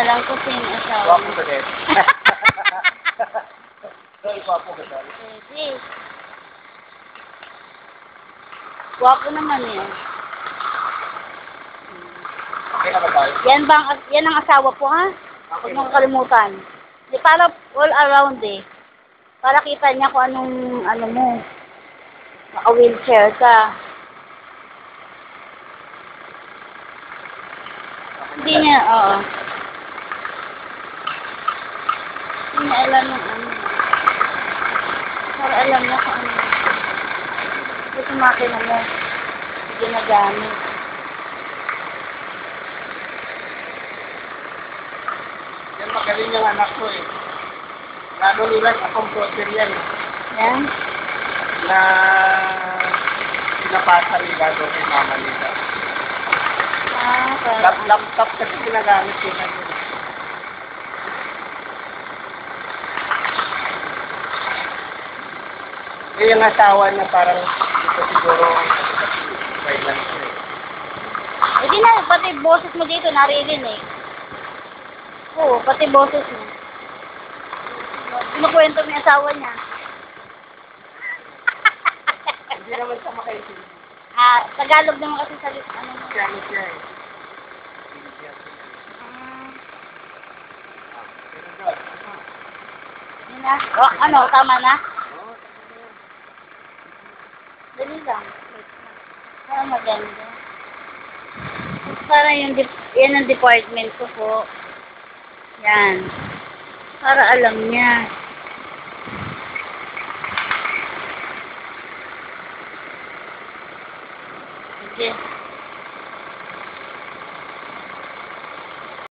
alam kung sino ang asawa Wapo mo. ka din. Dahil wapo ka din. Pwede. Wapo naman yan. Okay na ba tayo? Yan ang asawa po, ha? Huwag mong kalimutan. Di para all around eh. Para kita niya kung anong, ano mo. Naka-wheelchair ka. Hindi niya, oo. Hindi niya alam ng ano. Para alam niya kung ano. Ito makina mo. Ginagamit. Yan magaling yung anak ko eh. Lalo nila sa computer yan eh. Yan. Na pinapasa nila doon kay mama nila. Laptop kasi ginagamit nila yun. Eh, yung asawa na parang ito siguro violence eh. Hindi na, pati boses mo dito, naririnig. Oo, pati boses mo. Kinukwento mo yung asawa niya. Hindi naman siya makaintindi. Tagalog naman kasi salit, ano mo. Kaya ano siya eh. Yun na. O, ano, tama na? Dali lang. Para maganda. Para yung, yan ang department ko po. Yan. Para alam niya. Sige.